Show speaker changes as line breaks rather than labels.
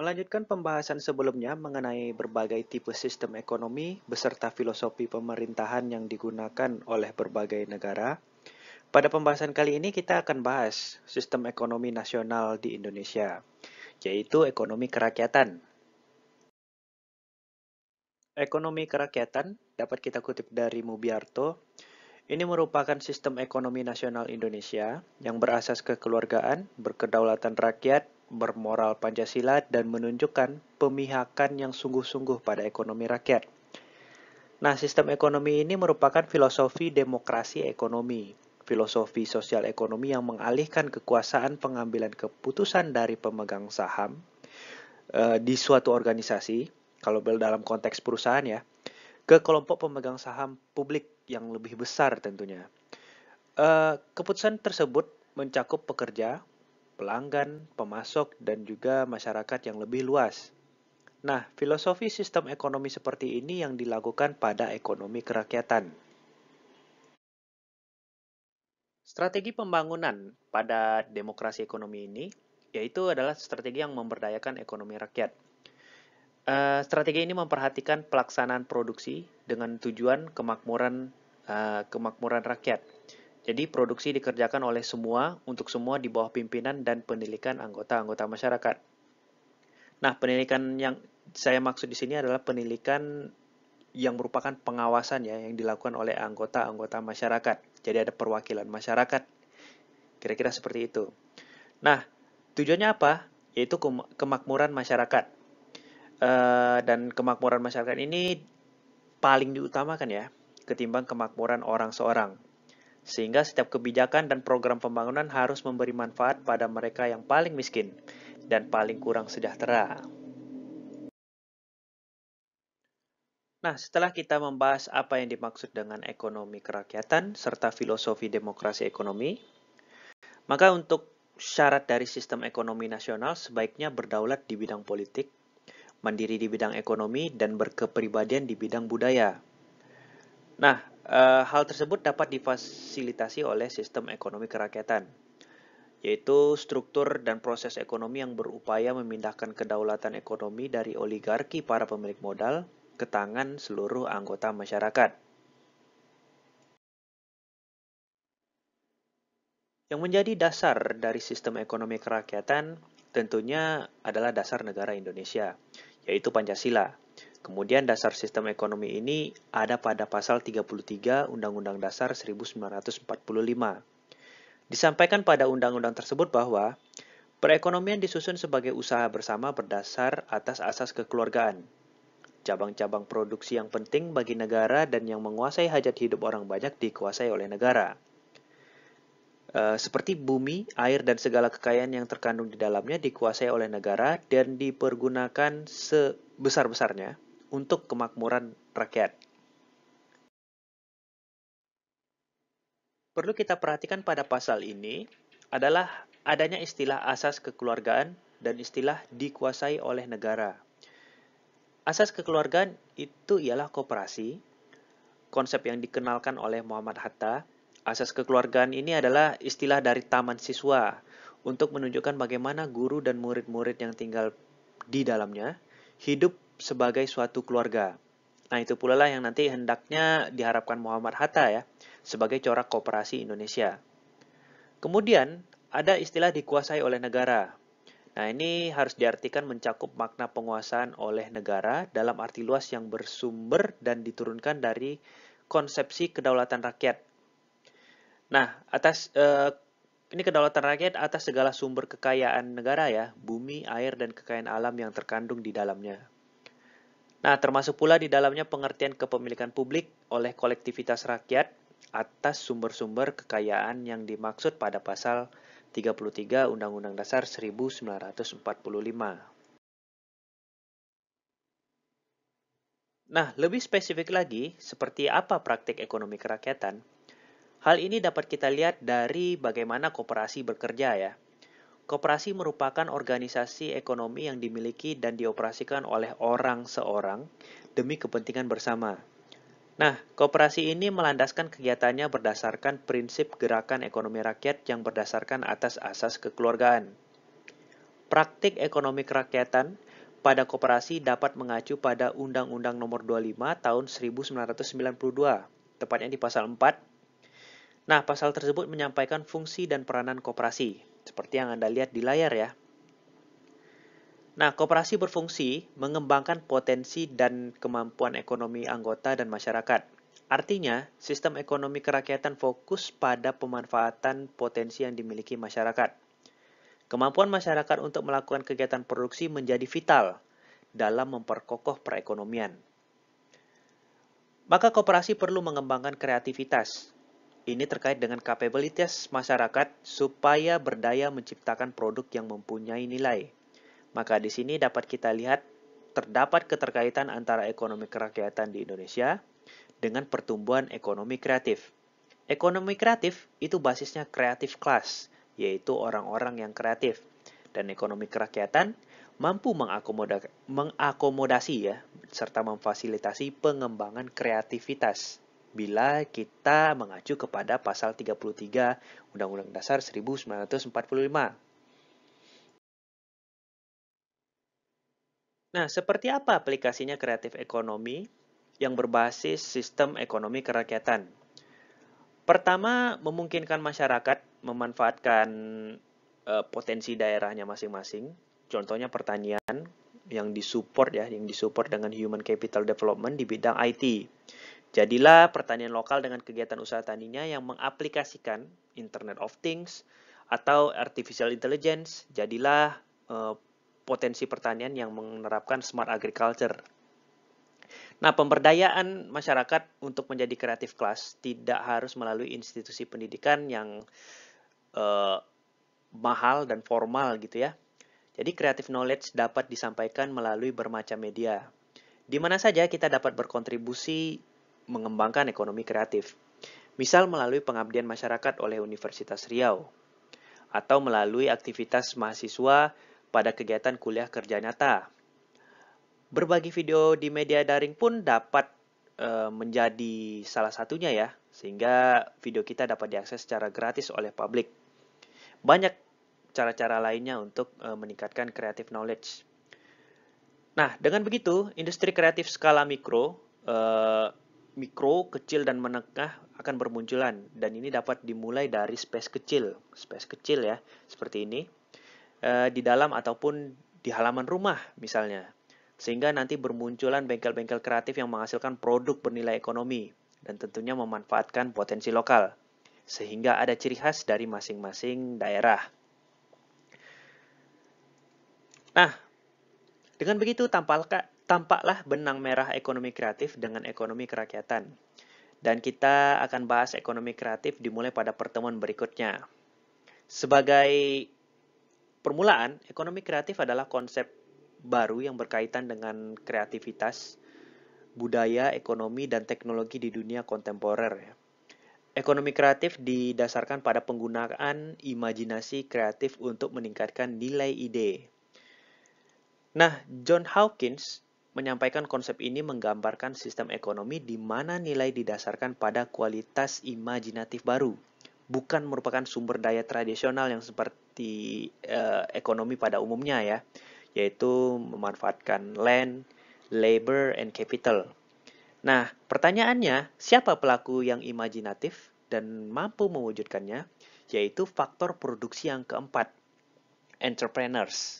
Melanjutkan pembahasan sebelumnya mengenai berbagai tipe sistem ekonomi beserta filosofi pemerintahan yang digunakan oleh berbagai negara. Pada pembahasan kali ini kita akan bahas sistem ekonomi nasional di Indonesia, yaitu ekonomi kerakyatan. Ekonomi kerakyatan dapat kita kutip dari Mubiarto. Ini merupakan sistem ekonomi nasional Indonesia yang berasas kekeluargaan, berkedaulatan rakyat, bermoral Pancasila, dan menunjukkan pemihakan yang sungguh-sungguh pada ekonomi rakyat. Nah, sistem ekonomi ini merupakan filosofi demokrasi ekonomi, filosofi sosial ekonomi yang mengalihkan kekuasaan pengambilan keputusan dari pemegang saham di suatu organisasi, kalau dalam konteks perusahaan ya, ke kelompok pemegang saham publik yang lebih besar tentunya. Keputusan tersebut mencakup pekerja, pelanggan, pemasok, dan juga masyarakat yang lebih luas. Nah, filosofi sistem ekonomi seperti ini yang dilakukan pada ekonomi kerakyatan. Strategi pembangunan pada demokrasi ekonomi ini yaitu adalah strategi yang memberdayakan ekonomi rakyat. Strategi ini memperhatikan pelaksanaan produksi dengan tujuan kemakmuran rakyat. Jadi produksi dikerjakan oleh semua untuk semua di bawah pimpinan dan pendidikan anggota-anggota masyarakat. Nah, pendidikan yang saya maksud di sini adalah pendidikan yang merupakan pengawasan ya yang dilakukan oleh anggota-anggota masyarakat. Jadi ada perwakilan masyarakat. Kira-kira seperti itu. Nah, tujuannya apa? Yaitu kemakmuran masyarakat. Dan kemakmuran masyarakat ini paling diutamakan ya ketimbang kemakmuran orang seorang. Sehingga setiap kebijakan dan program pembangunan harus memberi manfaat pada mereka yang paling miskin dan paling kurang sejahtera. Nah, setelah kita membahas apa yang dimaksud dengan ekonomi kerakyatan serta filosofi demokrasi ekonomi, maka untuk syarat dari sistem ekonomi nasional sebaiknya berdaulat di bidang politik, mandiri di bidang ekonomi, dan berkepribadian di bidang budaya. Nah, hal tersebut dapat difasilitasi oleh sistem ekonomi kerakyatan, yaitu struktur dan proses ekonomi yang berupaya memindahkan kedaulatan ekonomi dari oligarki para pemilik modal ke tangan seluruh anggota masyarakat. Yang menjadi dasar dari sistem ekonomi kerakyatan tentunya adalah dasar negara Indonesia, yaitu Pancasila. Kemudian dasar sistem ekonomi ini ada pada pasal 33 Undang-Undang Dasar 1945. Disampaikan pada undang-undang tersebut bahwa perekonomian disusun sebagai usaha bersama berdasar atas asas kekeluargaan. Cabang-cabang produksi yang penting bagi negara dan yang menguasai hajat hidup orang banyak dikuasai oleh negara. Seperti bumi, air, dan segala kekayaan yang terkandung di dalamnya dikuasai oleh negara dan dipergunakan sebesar-besarnya untuk kemakmuran rakyat. Perlu kita perhatikan pada pasal ini adalah adanya istilah asas kekeluargaan dan istilah dikuasai oleh negara. Asas kekeluargaan itu ialah koperasi, konsep yang dikenalkan oleh Muhammad Hatta. Asas kekeluargaan ini adalah istilah dari Taman Siswa untuk menunjukkan bagaimana guru dan murid-murid yang tinggal di dalamnya hidup sebagai suatu keluarga. Nah, itu pula lah yang nanti hendaknya diharapkan Muhammad Hatta ya, sebagai corak koperasi Indonesia. Kemudian, ada istilah dikuasai oleh negara. Nah, ini harus diartikan mencakup makna penguasaan oleh negara dalam arti luas yang bersumber dan diturunkan dari konsepsi kedaulatan rakyat. Nah, ini kedaulatan rakyat atas segala sumber kekayaan negara ya, bumi, air, dan kekayaan alam yang terkandung di dalamnya. Nah, termasuk pula di dalamnya pengertian kepemilikan publik oleh kolektivitas rakyat atas sumber-sumber kekayaan yang dimaksud pada pasal 33 Undang-Undang Dasar 1945. Nah, lebih spesifik lagi, seperti apa praktik ekonomi kerakyatan? Hal ini dapat kita lihat dari bagaimana koperasi bekerja ya. Koperasi merupakan organisasi ekonomi yang dimiliki dan dioperasikan oleh orang seorang demi kepentingan bersama. Nah, koperasi ini melandaskan kegiatannya berdasarkan prinsip gerakan ekonomi rakyat yang berdasarkan atas asas kekeluargaan. Praktik ekonomi kerakyatan pada koperasi dapat mengacu pada Undang-Undang Nomor 25 Tahun 1992, tepatnya di pasal 4. Nah, pasal tersebut menyampaikan fungsi dan peranan koperasi, seperti yang Anda lihat di layar ya. Nah, koperasi berfungsi mengembangkan potensi dan kemampuan ekonomi anggota dan masyarakat. Artinya, sistem ekonomi kerakyatan fokus pada pemanfaatan potensi yang dimiliki masyarakat. Kemampuan masyarakat untuk melakukan kegiatan produksi menjadi vital dalam memperkokoh perekonomian. Maka koperasi perlu mengembangkan kreativitas. Ini terkait dengan kapabilitas masyarakat supaya berdaya menciptakan produk yang mempunyai nilai. Maka di sini dapat kita lihat terdapat keterkaitan antara ekonomi kerakyatan di Indonesia dengan pertumbuhan ekonomi kreatif. Ekonomi kreatif itu basisnya creative class, yaitu orang-orang yang kreatif. Dan ekonomi kerakyatan mampu mengakomodasi ya, serta memfasilitasi pengembangan kreativitas. Bila kita mengacu kepada pasal 33 Undang-Undang Dasar 1945. Nah, seperti apa aplikasinya kreatif ekonomi yang berbasis sistem ekonomi kerakyatan? Pertama, memungkinkan masyarakat memanfaatkan potensi daerahnya masing-masing. Contohnya pertanian yang disupport ya, yang disupport dengan human capital development di bidang IT. Jadilah pertanian lokal dengan kegiatan usaha taninya yang mengaplikasikan Internet of Things atau artificial intelligence. Jadilah potensi pertanian yang menerapkan smart agriculture. Nah, pemberdayaan masyarakat untuk menjadi kreatif class tidak harus melalui institusi pendidikan yang mahal dan formal gitu ya. Jadi creative knowledge dapat disampaikan melalui bermacam media. Di mana saja kita dapat berkontribusi mengembangkan ekonomi kreatif. Misal melalui pengabdian masyarakat oleh Universitas Riau atau melalui aktivitas mahasiswa pada kegiatan kuliah kerja nyata. Berbagi video di media daring pun dapat menjadi salah satunya ya, sehingga video kita dapat diakses secara gratis oleh publik. Banyak cara-cara lainnya untuk meningkatkan creative knowledge. Nah, dengan begitu, industri kreatif skala mikro, kecil, dan menengah akan bermunculan. Dan ini dapat dimulai dari space kecil ya, seperti ini, di dalam ataupun di halaman rumah misalnya. Sehingga nanti bermunculan bengkel-bengkel kreatif yang menghasilkan produk bernilai ekonomi dan tentunya memanfaatkan potensi lokal. Sehingga ada ciri khas dari masing-masing daerah. Nah, dengan begitu tampaklah benang merah ekonomi kreatif dengan ekonomi kerakyatan. Dan kita akan bahas ekonomi kreatif dimulai pada pertemuan berikutnya. Sebagai permulaan, ekonomi kreatif adalah konsep baru yang berkaitan dengan kreativitas, budaya, ekonomi, dan teknologi di dunia kontemporer. Ekonomi kreatif didasarkan pada penggunaan imajinasi kreatif untuk meningkatkan nilai ide. Nah, John Hawkins menyampaikan konsep ini menggambarkan sistem ekonomi di mana nilai didasarkan pada kualitas imajinatif baru, bukan merupakan sumber daya tradisional yang seperti ekonomi pada umumnya ya, yaitu memanfaatkan land, labor, and capital. Nah, pertanyaannya, siapa pelaku yang imajinatif dan mampu mewujudkannya? Yaitu faktor produksi yang keempat, entrepreneurs.